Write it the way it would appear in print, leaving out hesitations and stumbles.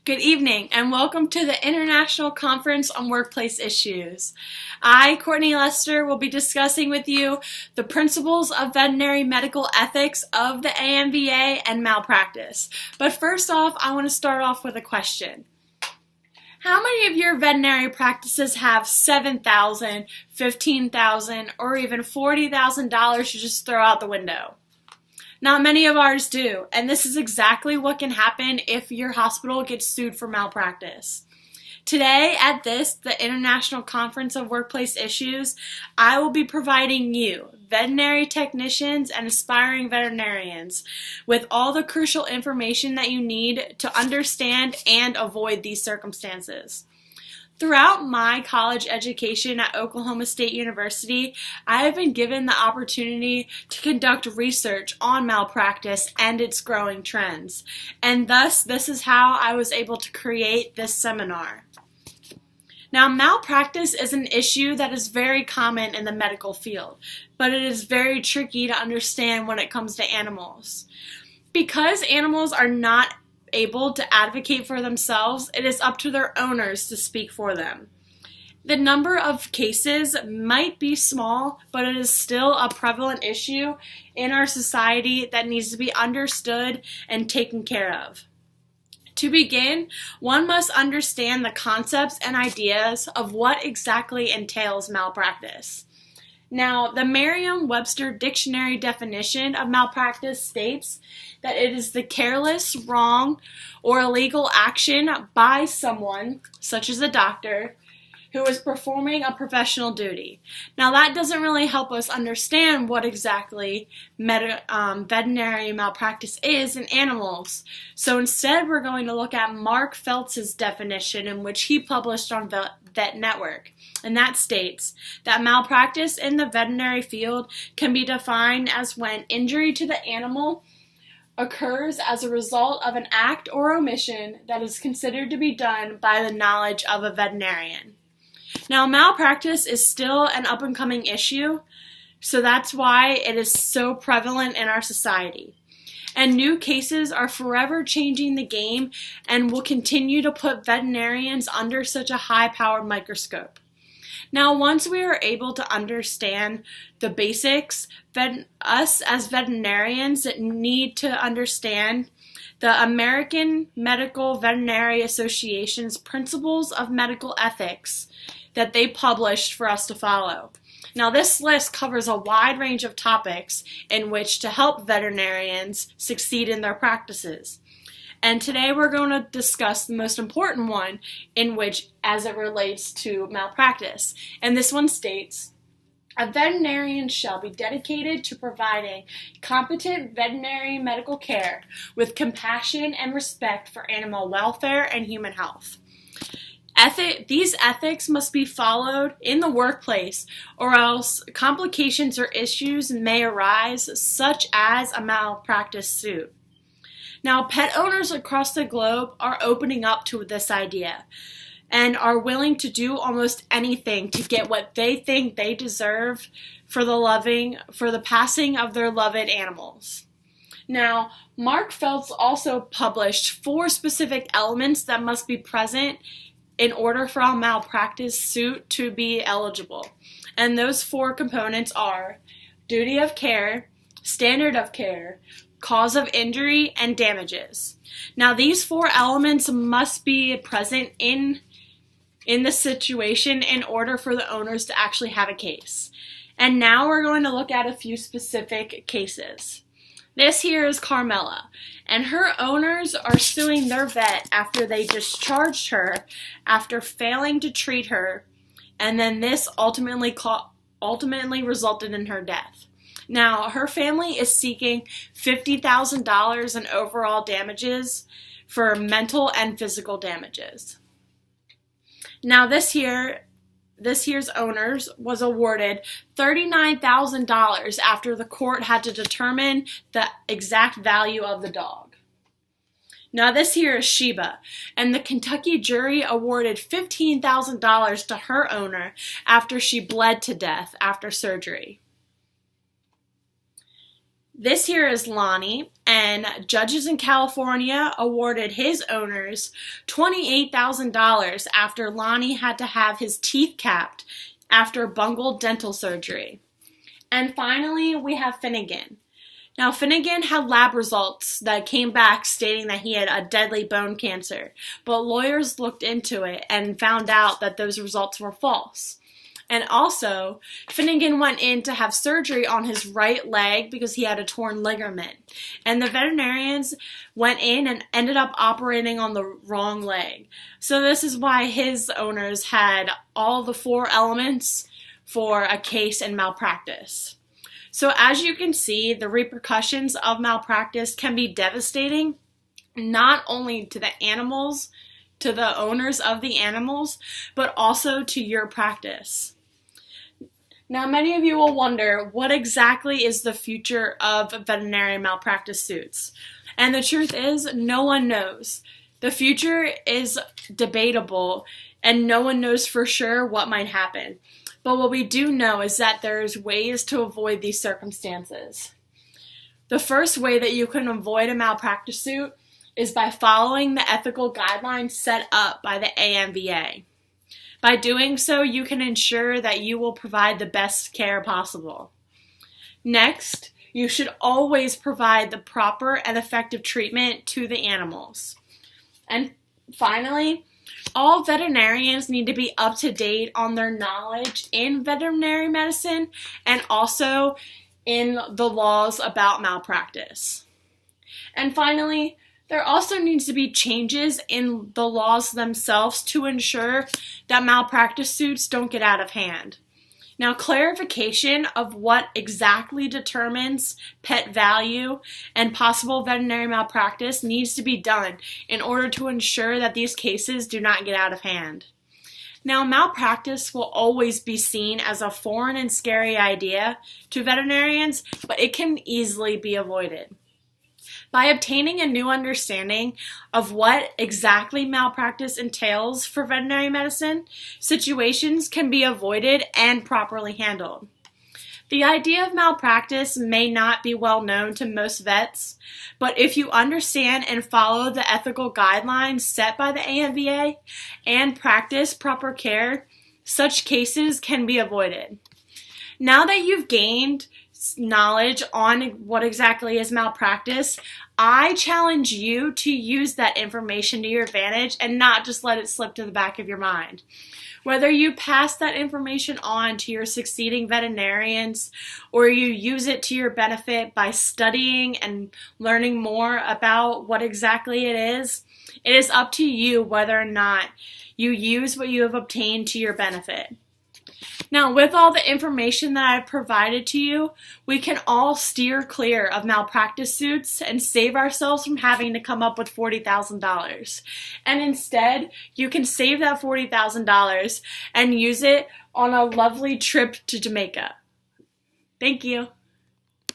Good evening and welcome to the International Conference on Workplace Issues. I, Courtney Lester, will be discussing with you the principles of veterinary medical ethics of the AMVA and malpractice. But first off, I want to start off with a question. How many of your veterinary practices have $7,000, $15,000, or even $40,000 to just throw out the window? Not many of ours do, and this is exactly what can happen if your hospital gets sued for malpractice. Today at the International Conference of Workplace Issues, I will be providing you, veterinary technicians and aspiring veterinarians, with all the crucial information that you need to understand and avoid these circumstances. Throughout my college education at Oklahoma State University, I have been given the opportunity to conduct research on malpractice and its growing trends, and thus this is how I was able to create this seminar. Now, malpractice is an issue that is very common in the medical field, but it is very tricky to understand when it comes to animals. Because animals are not able to advocate for themselves, it is up to their owners to speak for them. The number of cases might be small, but it is still a prevalent issue in our society that needs to be understood and taken care of. To begin, one must understand the concepts and ideas of what exactly entails malpractice. Now, the Merriam-Webster dictionary definition of malpractice states that it is the careless, wrong, or illegal action by someone, such as a doctor, who is performing a professional duty. Now, that doesn't really help us understand what exactly veterinary malpractice is in animals. So instead, we're going to look at Mark Feltz's definition, in which he published on Vet Network. And that states that malpractice in the veterinary field can be defined as when injury to the animal occurs as a result of an act or omission that is considered to be done by the knowledge of a veterinarian. Now, malpractice is still an up-and-coming issue, so that's why it is so prevalent in our society. And new cases are forever changing the game and will continue to put veterinarians under such a high-powered microscope. Now, once we are able to understand the basics, us as veterinarians need to understand the American Medical Veterinary Association's Principles of Medical Ethics that they published for us to follow. Now, this list covers a wide range of topics in which to help veterinarians succeed in their practices. And today we're going to discuss the most important one, in which as it relates to malpractice. And this one states, a veterinarian shall be dedicated to providing competent veterinary medical care with compassion and respect for animal welfare and human health. These ethics must be followed in the workplace, or else complications or issues may arise, such as a malpractice suit. Now, pet owners across the globe are opening up to this idea and are willing to do almost anything to get what they think they deserve for the passing of their loved animals. Now, Mark Feltz also published 4 specific elements that must be present in order for a malpractice suit to be eligible. And those 4 components are duty of care, standard of care, cause of injury, and damages. Now, these 4 elements must be present in the situation in order for the owners to actually have a case. And now we're going to look at a few specific cases. This here is Carmela, and her owners are suing their vet after they discharged her after failing to treat her, and then this ultimately resulted in her death. Now, her family is seeking $50,000 in overall damages for mental and physical damages. Now, this year's owners was awarded $39,000 after the court had to determine the exact value of the dog. Now, this here is Sheba, and the Kentucky jury awarded $15,000 to her owner after she bled to death after surgery. This here is Lonnie, and judges in California awarded his owners $28,000 after Lonnie had to have his teeth capped after bungled dental surgery. And finally, we have Finnegan. Now, Finnegan had lab results that came back stating that he had a deadly bone cancer, but lawyers looked into it and found out that those results were false. And also, Finnegan went in to have surgery on his right leg because he had a torn ligament. And the veterinarians went in and ended up operating on the wrong leg. So this is why his owners had all the 4 elements for a case in malpractice. So as you can see, the repercussions of malpractice can be devastating, not only to the animals, to the owners of the animals, but also to your practice. Now, many of you will wonder, what exactly is the future of veterinary malpractice suits? And the truth is, no one knows. The future is debatable, and no one knows for sure what might happen. But what we do know is that there's ways to avoid these circumstances. The first way that you can avoid a malpractice suit is by following the ethical guidelines set up by the AMVA. By doing so, you can ensure that you will provide the best care possible. Next, you should always provide the proper and effective treatment to the animals. And finally, all veterinarians need to be up to date on their knowledge in veterinary medicine and also in the laws about malpractice. And finally, there also needs to be changes in the laws themselves to ensure that malpractice suits don't get out of hand. Now, clarification of what exactly determines pet value and possible veterinary malpractice needs to be done in order to ensure that these cases do not get out of hand. Now, malpractice will always be seen as a foreign and scary idea to veterinarians, but it can easily be avoided. By obtaining a new understanding of what exactly malpractice entails for veterinary medicine, situations can be avoided and properly handled. The idea of malpractice may not be well known to most vets, but if you understand and follow the ethical guidelines set by the AMVA and practice proper care, such cases can be avoided. Now that you've gained knowledge on what exactly is malpractice, I challenge you to use that information to your advantage and not just let it slip to the back of your mind. Whether you pass that information on to your succeeding veterinarians or you use it to your benefit by studying and learning more about what exactly it is up to you whether or not you use what you have obtained to your benefit. Now, with all the information that I've provided to you, we can all steer clear of malpractice suits and save ourselves from having to come up with $40,000. And instead, you can save that $40,000 and use it on a lovely trip to Jamaica. Thank you.